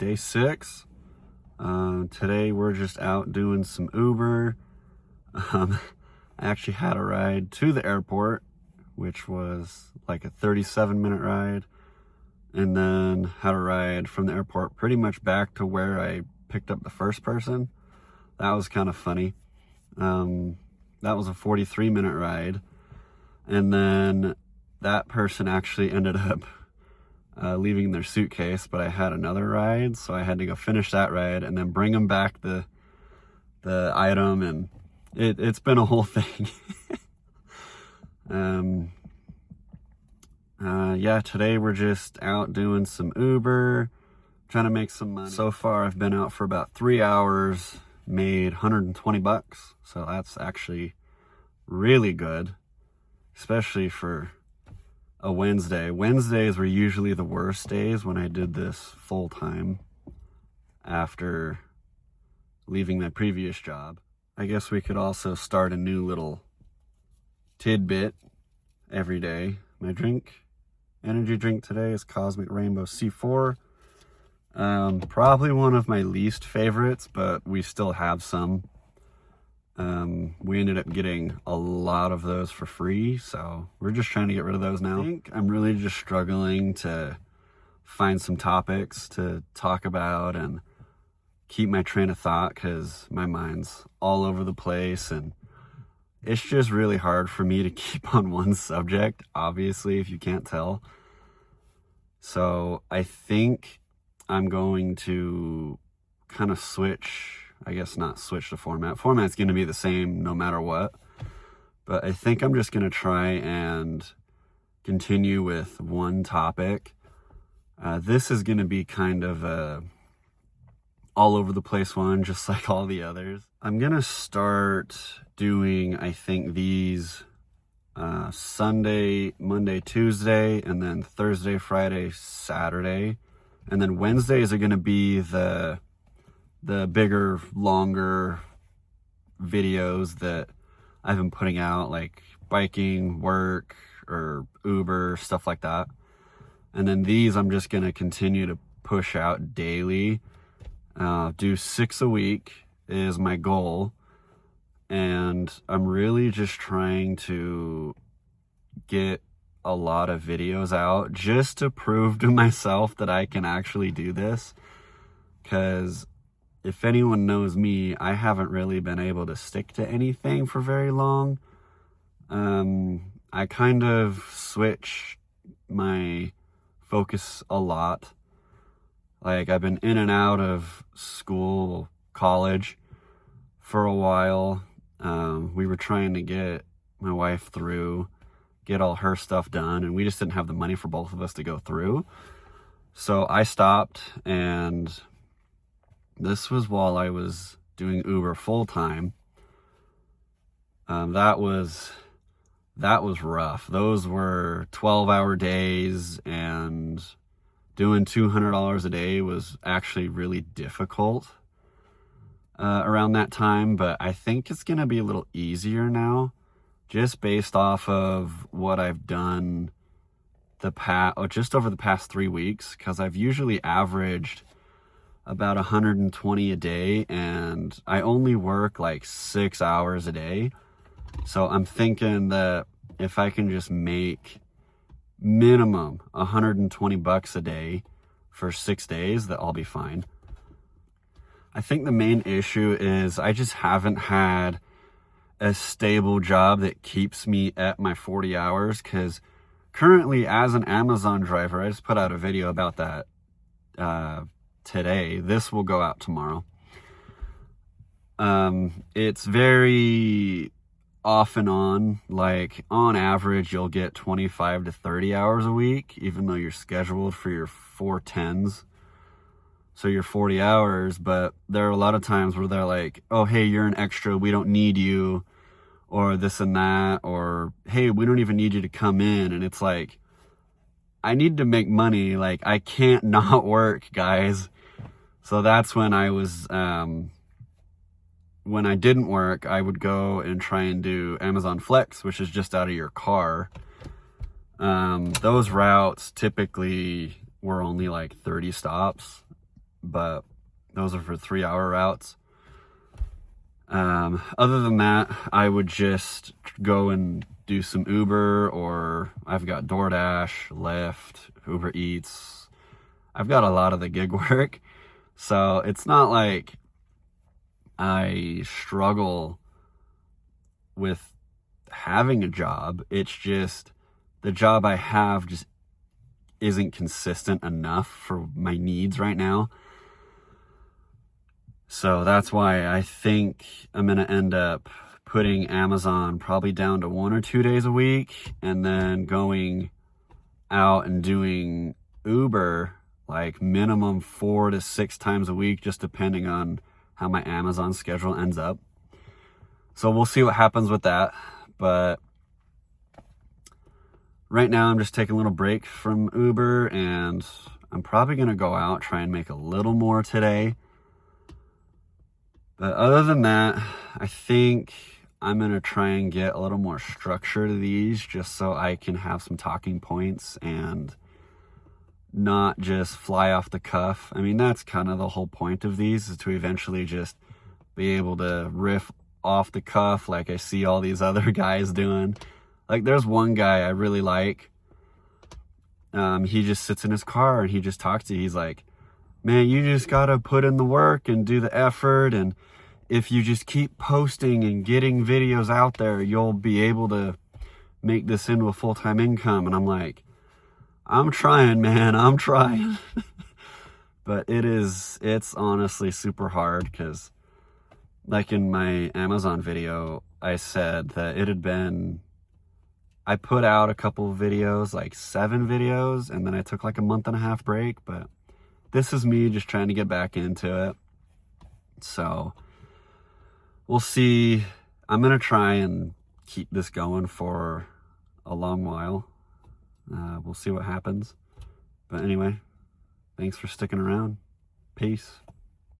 day 6. Today we're just out doing some Uber. I actually had a ride to the airport, which was like a 37-minute ride, and then had a ride from the airport pretty much back to where I picked up the first person. That was kind of funny. That was a 43-minute ride, and then that person actually ended up leaving their suitcase, but I had another ride, so I had to go finish that ride and then bring them back the item, and it's been a whole thing. Yeah, today we're just out doing some Uber, trying to make some money. So far I've been out for about 3 hours, made 120 bucks, so that's actually really good, especially for a Wednesday. Wednesdays were usually the worst days when I did this full time after leaving my previous job. I guess we could also start a new little tidbit every day. My energy drink today is Cosmic Rainbow C4. Probably one of my least favorites, but we still have some. We ended up getting a lot of those for free, so we're just trying to get rid of those now. I think I'm really just struggling to find some topics to talk about and keep my train of thought, because my mind's all over the place, and it's just really hard for me to keep on one subject, obviously, if you can't tell. So I think I'm going to kind of switch, I guess not switch the format. Format's going to be the same no matter what. But I think I'm just going to try and continue with one topic. This is going to be kind of a all over the place one, just like all the others. I'm going to start doing, I think, these Sunday, Monday, Tuesday, and then Thursday, Friday, Saturday. And then Wednesdays are going to be the bigger, longer videos that I've been putting out, like biking, work, or Uber, stuff like that. And then these I'm just going to continue to push out daily. Do 6 a week is my goal. And I'm really just trying to get a lot of videos out just to prove to myself that I can actually do this. Because if anyone knows me, I haven't really been able to stick to anything for very long. I kind of switch my focus a lot. Like, I've been in and out of school, college for a while. We were trying to get my wife through, get all her stuff done, and we just didn't have the money for both of us to go through. So I stopped, and this was while I was doing Uber full time. That was rough. Those were 12-hour days, and doing $200 a day was actually really difficult around that time. But I think it's going to be a little easier now, just based off of what I've done just over the past 3 weeks, because I've usually averaged about 120 a day, and I only work like 6 hours a day. So I'm thinking that if I can just make minimum 120 bucks a day for 6 days, that I'll be fine. I think the main issue is I just haven't had a stable job that keeps me at my 40 hours, because currently as an Amazon driver, I just put out a video about that today. This will go out tomorrow. It's very off and on. Like, on average, you'll get 25 to 30 hours a week, even though you're scheduled for your 410s. So you're 40 hours, but there are a lot of times where they're like, oh, hey, you're an extra, we don't need you, or this and that, or hey, we don't even need you to come in. And it's like, I need to make money. Like, I can't not work, guys. So that's when I was, when I didn't work, I would go and try and do Amazon Flex, which is just out of your car. Those routes typically were only like 30 stops. but those are for 3-hour routes. Other than that, I would just go and do some Uber, or I've got DoorDash, Lyft, Uber Eats. I've got a lot of the gig work, so it's not like I struggle with having a job. It's just the job I have just isn't consistent enough for my needs right now. So that's why I think I'm going to end up putting Amazon probably down to 1 or 2 days a week, and then going out and doing Uber like minimum 4 to 6 times a week, just depending on how my Amazon schedule ends up. So we'll see what happens with that. But right now I'm just taking a little break from Uber, and I'm probably going to go out, try and make a little more today. But other than that, I think I'm going to try and get a little more structure to these, just so I can have some talking points and not just fly off the cuff. I mean, that's kind of the whole point of these, is to eventually just be able to riff off the cuff like I see all these other guys doing. Like, there's one guy I really like. He just sits in his car and he just talks to you. He's like, man, you just got to put in the work and do the effort, and if you just keep posting and getting videos out there, you'll be able to make this into a full-time income. And I'm like, I'm trying, man, I'm trying. But it's honestly super hard, because like in my Amazon video, I said that I put out a couple of videos, like 7 videos, and then I took like a 1.5 month break. But this is me just trying to get back into it. So we'll see. I'm going to try and keep this going for a long while. We'll see what happens. But anyway, thanks for sticking around. Peace.